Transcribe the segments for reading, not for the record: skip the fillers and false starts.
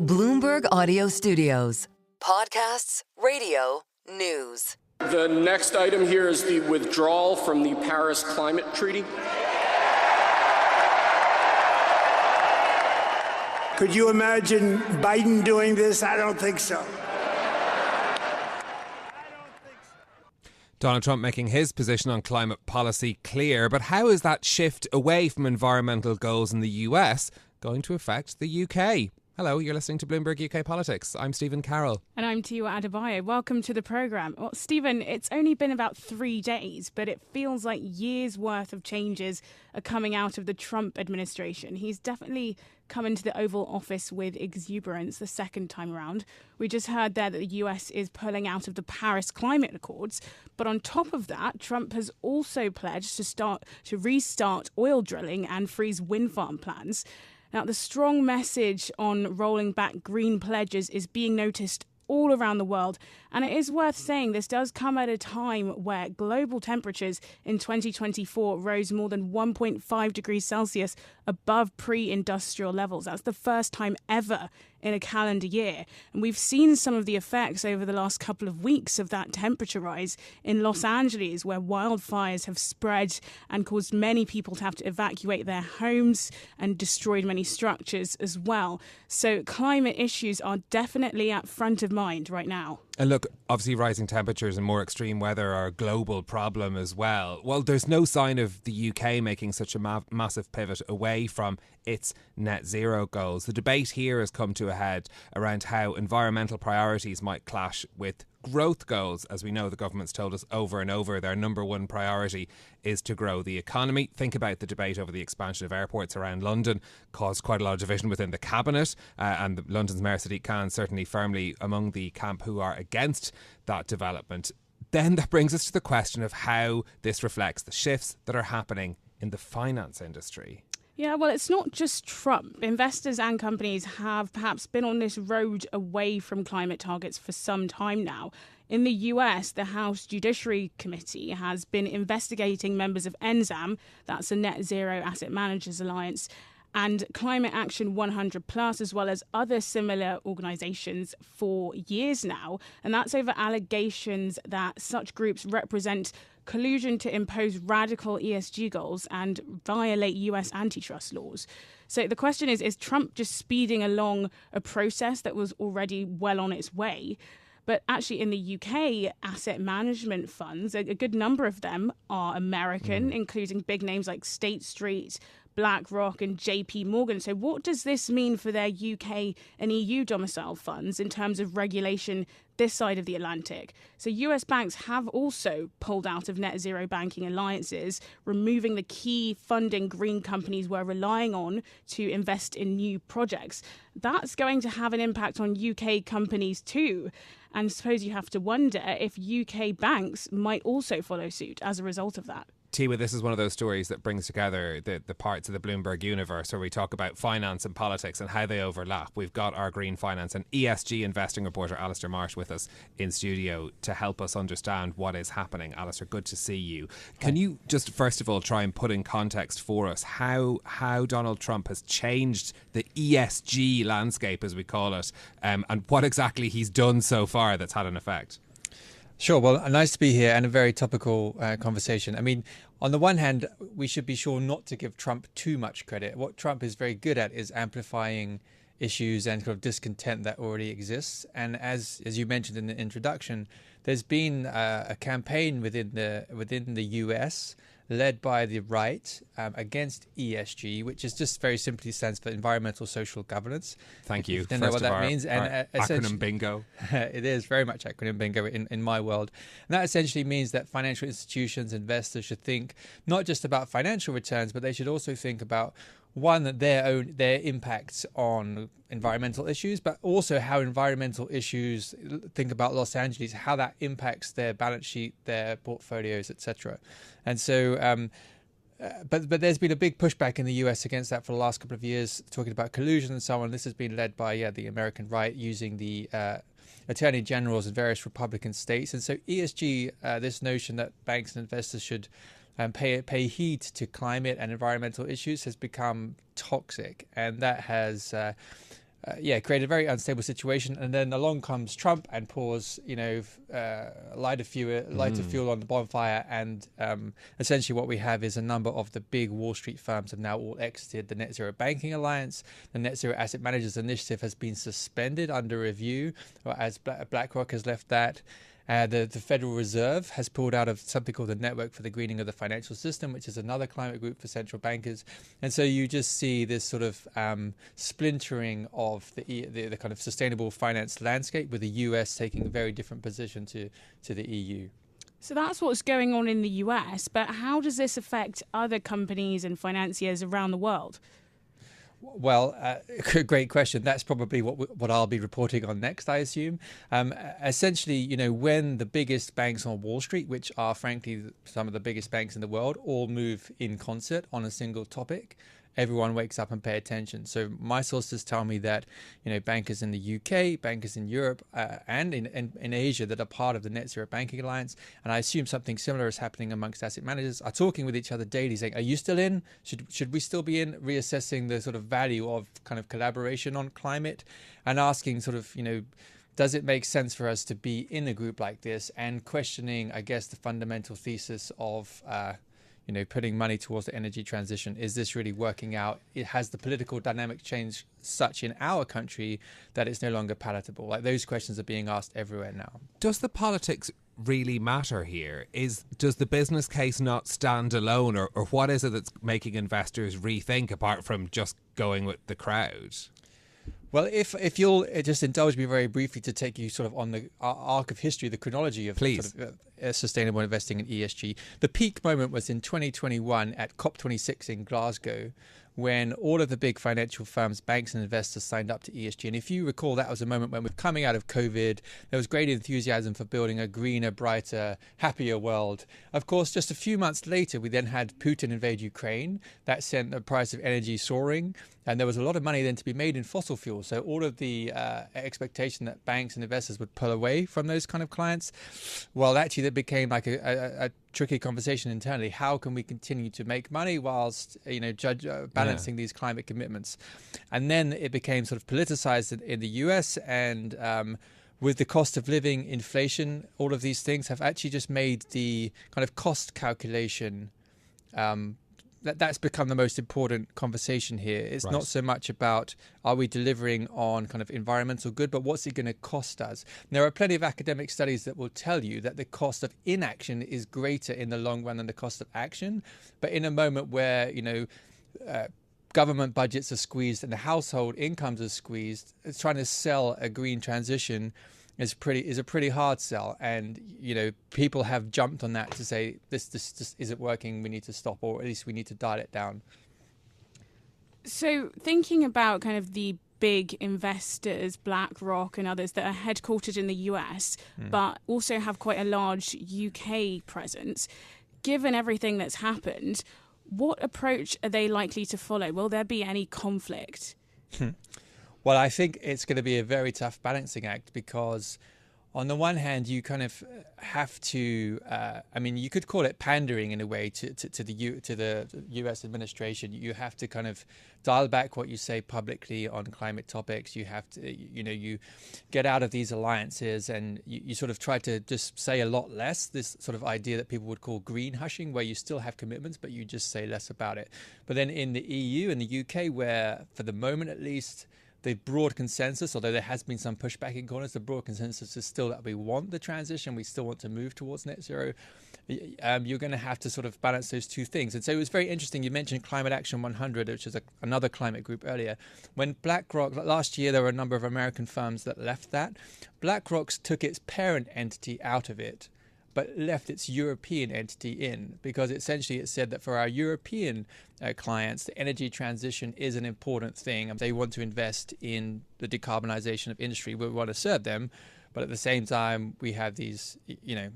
Bloomberg Audio Studios. Podcasts, radio, news. The next item here is the withdrawal from the Paris Climate Treaty. Could you imagine Biden doing this? I don't think so. Donald Trump making his position on climate policy clear, but how is that shift away from environmental goals in the US going to affect the UK? Hello, you're listening to Bloomberg UK Politics. I'm Stephen Carroll. And I'm Tiwa Adebayo. Welcome to the programme. Well, Stephen, it's only been about 3 days, but it feels like years' worth of changes are coming out of the Trump administration. He's definitely come into the Oval Office with exuberance the second time around. We just heard there that the US is pulling out of the Paris Climate Accords. But on top of that, Trump has also pledged to restart oil drilling and freeze wind farm plans. Now, the strong message on rolling back green pledges is being noticed all around the world. And it is worth saying this does come at a time where global temperatures in 2024 rose more than 1.5 degrees Celsius above pre-industrial levels. That's the first time ever in a calendar year. And we've seen some of the effects over the last couple of weeks of that temperature rise in Los Angeles, where wildfires have spread and caused many people to have to evacuate their homes and destroyed many structures as well. So climate issues are definitely at front of mind right now. And look, obviously rising temperatures and more extreme weather are a global problem as well. Well, there's no sign of the UK making such a massive pivot away from its net zero goals. The debate here has come to a head around how environmental priorities might clash with growth goals. As we know, the government's told us over and over their number one priority is to grow the economy. Think about the debate over the expansion of airports around London, caused quite a lot of division within the cabinet, and London's Mayor Sadiq Khan certainly firmly among the camp who are against that development. Then that brings us to the question of how this reflects the shifts that are happening in the finance industry. Yeah, well, it's not just Trump. Investors and companies have perhaps been on this road away from climate targets for some time now. In the US, the House Judiciary Committee has been investigating members of NZAM, that's a Net Zero Asset Managers Alliance, and Climate Action 100 Plus, as well as other similar organisations for years now. And that's over allegations that such groups represent collusion to impose radical ESG goals and violate US antitrust laws. So the question is Trump just speeding along a process that was already well on its way? But actually in the UK, asset management funds, a good number of them are American, including big names like State Street, BlackRock and JP Morgan. So what does this mean for their UK and EU domicile funds in terms of regulation this side of the Atlantic? So US banks have also pulled out of net zero banking alliances, removing the key funding green companies were relying on to invest in new projects. That's going to have an impact on UK companies too. And I suppose you have to wonder if UK banks might also follow suit as a result of that. Tiwa, this is one of those stories that brings together the parts of the Bloomberg universe where we talk about finance and politics and how they overlap. We've got our green finance and ESG investing reporter Alastair Marsh with us in studio to help us understand what is happening. Alastair, good to see you. Can you just first of all try and put in context for us how Donald Trump has changed the ESG landscape, as we call it, and what exactly he's done so far that's had an effect? Sure. Well, nice to be here and a very topical conversation. I mean, on the one hand, we should be sure not to give Trump too much credit. What Trump is very good at is amplifying issues and sort of discontent that already exists. And as you mentioned in the introduction, there's been a campaign within the US led by the right against ESG, which is just very simply stands for environmental social governance. Thank you. Don't know what that means. And acronym bingo. It is very much acronym bingo in my world. And that essentially means that financial institutions, investors should think not just about financial returns, but they should also think about their impacts on environmental issues, but also how environmental issues, think about Los Angeles, how that impacts their balance sheet, their portfolios, etc. And so, but there's been a big pushback in the US against that for the last couple of years, talking about collusion and so on. This has been led by the American right using the attorney generals in various Republican states. And so ESG, this notion that banks and investors should pay heed to climate and environmental issues has become toxic, and that has create a very unstable situation. And then along comes Trump and pours, lighter fuel on the bonfire. And essentially what we have is a number of the big Wall Street firms have now all exited the Net Zero Banking Alliance. The Net Zero Asset Managers Initiative has been suspended under review, as BlackRock has left that. The Federal Reserve has pulled out of something called the Network for the Greening of the Financial System, which is another climate group for central bankers. And so you just see this sort of splintering of the kind of sustainable finance landscape, with the US taking a very different position to the EU. So that's what's going on in the US, but how does this affect other companies and financiers around the world? Well, great question. That's probably what I'll be reporting on next, I assume. Essentially, when the biggest banks on Wall Street, which are frankly some of the biggest banks in the world, all move in concert on a single topic, everyone wakes up and pay attention. So my sources tell me that bankers in the UK, bankers in Europe, and in Asia that are part of the Net Zero Banking Alliance, and I assume something similar is happening amongst asset managers, are talking with each other daily, saying, "Are you still in? Should we still be in?" Reassessing the sort of value of kind of collaboration on climate, and asking sort of does it make sense for us to be in a group like this, and questioning, I guess, the fundamental thesis of putting money towards the energy transition. Is this really working out? It has the political dynamic changed such in our country that it's no longer palatable. Like, those questions are being asked everywhere now. Does the politics really matter here? Does the business case not stand alone, or what is it that's making investors rethink, apart from just going with the crowd? Well, if you'll just indulge me very briefly to take you sort of on the arc of history, the chronology of Please. Sort of, sustainable investing in ESG. The peak moment was in 2021 at COP26 in Glasgow, when all of the big financial firms, banks and investors signed up to ESG. And if you recall, that was a moment when we're coming out of COVID. There was great enthusiasm for building a greener, brighter, happier world. Of course, just a few months later, we then had Putin invade Ukraine. That sent the price of energy soaring. And there was a lot of money then to be made in fossil fuels. So all of the expectation that banks and investors would pull away from those kind of clients, well, actually, that became like a tricky conversation internally. How can we continue to make money whilst balancing these climate commitments? And then it became sort of politicized in the US, and with the cost of living, inflation, all of these things have actually just made the kind of cost calculation that's become the most important conversation here. It's Right. not so much about are we delivering on kind of environmental good, but what's it going to cost us? And there are plenty of academic studies that will tell you that the cost of inaction is greater in the long run than the cost of action. But in a moment where, government budgets are squeezed and the household incomes are squeezed, it's trying to sell a green transition is a pretty hard sell, and people have jumped on that to say this just isn't working. We need to stop, or at least we need to dial it down. So thinking about kind of the big investors, BlackRock and others that are headquartered in the US, but also have quite a large UK presence, given everything that's happened, what approach are they likely to follow? Will there be any conflict? Well, I think it's going to be a very tough balancing act, because on the one hand, you kind of have to, you could call it pandering in a way to the US administration. You have to kind of dial back what you say publicly on climate topics. You have to, you get out of these alliances, and you sort of try to just say a lot less, this sort of idea that people would call green hushing, where you still have commitments, but you just say less about it. But then in the EU and the UK, where for the moment at least, the broad consensus, although there has been some pushback in corners, the broad consensus is still that we want the transition. We still want to move towards net zero. You're going to have to sort of balance those two things. And so it was very interesting. You mentioned Climate Action 100, which is another climate group earlier. When BlackRock, last year, there were a number of American firms that left that. BlackRock took its parent entity out of it, but left its European entity in, because essentially it said that for our European clients, the energy transition is an important thing. They want to invest in the decarbonization of industry. We want to serve them. But at the same time, we have these,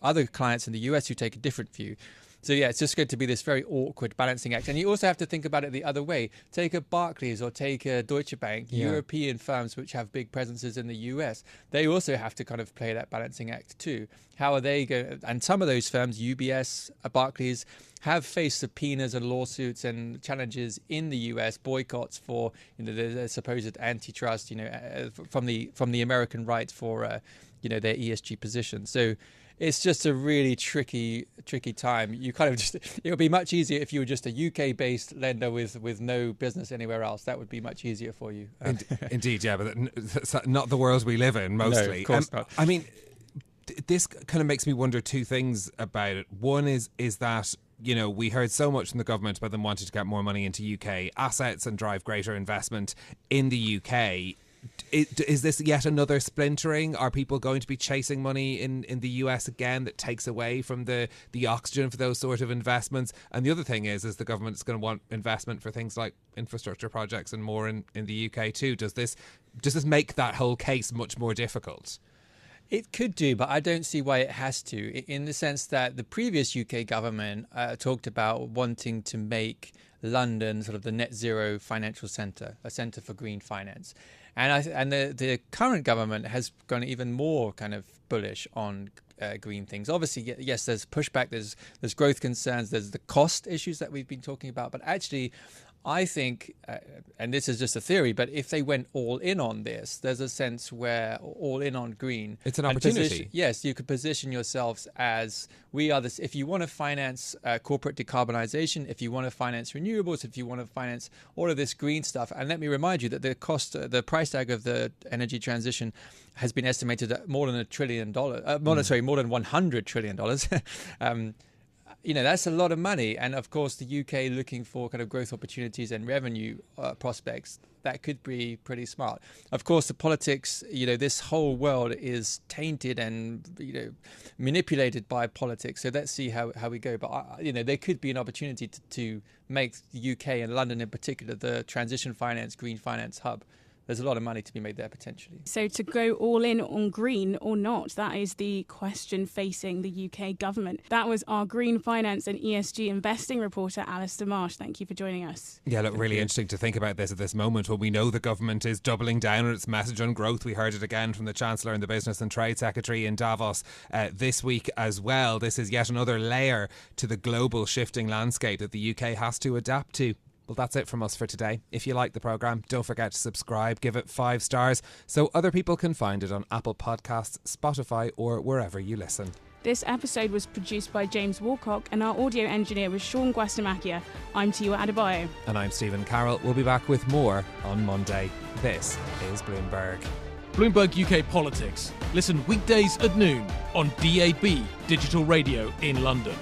other clients in the US who take a different view. So yeah, it's just going to be this very awkward balancing act. And you also have to think about it the other way. Take a Barclays or take a Deutsche Bank, European firms which have big presences in the US. They also have to kind of play that balancing act too. How are they going? And some of those firms, UBS, Barclays, have faced subpoenas and lawsuits and challenges in the US, boycotts for the supposed antitrust, from the American right for their ESG position. So it's just a really tricky time. You kind of it would be much easier if you were just a UK-based lender with no business anywhere else. That would be much easier for you. Indeed, yeah, but that's not the world we live in mostly. No, of course not. I mean, this kind of makes me wonder two things about it. One is that, we heard so much from the government about them wanting to get more money into UK assets and drive greater investment in the UK. Is this yet another splintering? Are people going to be chasing money in the US again that takes away from the oxygen for those sort of investments? And the other thing is the government's going to want investment for things like infrastructure projects and more in the UK too. Does this make that whole case much more difficult? It could do, but I don't see why it has to, in the sense that the previous UK government talked about wanting to make London sort of the net zero financial centre, a centre for green finance. And the current government has gone even more kind of bullish on green things. Obviously, yes, there's pushback, there's growth concerns, there's the cost issues that we've been talking about, but actually I think, and this is just a theory, but if they went all in on this, there's a sense where all in on green. It's an opportunity. Yes, you could position yourselves as we are this. If you want to finance corporate decarbonization, if you want to finance renewables, if you want to finance all of this green stuff, and let me remind you that the price tag of the energy transition has been estimated at more than $1 trillion. More than $100 trillion. That's a lot of money. And of course, the UK looking for kind of growth opportunities and revenue prospects, that could be pretty smart. Of course, the politics, this whole world is tainted and, manipulated by politics. So let's see how we go. But, there could be an opportunity to make the UK and London in particular the transition finance, green finance hub. There's a lot of money to be made there potentially. So to go all in on green or not, that is the question facing the UK government. That was our green finance and ESG investing reporter, Alastair Marsh. Thank you for joining us. Yeah, look, really interesting to think about this at this moment when we know the government is doubling down on its message on growth. We heard it again from the Chancellor and the Business and Trade Secretary in Davos this week as well. This is yet another layer to the global shifting landscape that the UK has to adapt to. Well, that's it from us for today. If you like the programme, don't forget to subscribe, give it 5 stars so other people can find it on Apple Podcasts, Spotify or wherever you listen. This episode was produced by James Walcock and our audio engineer was Sean Guastamakia. I'm Tiwa Adebayo. And I'm Stephen Carroll. We'll be back with more on Monday. This is Bloomberg. Bloomberg UK Politics. Listen weekdays at noon on DAB Digital Radio in London.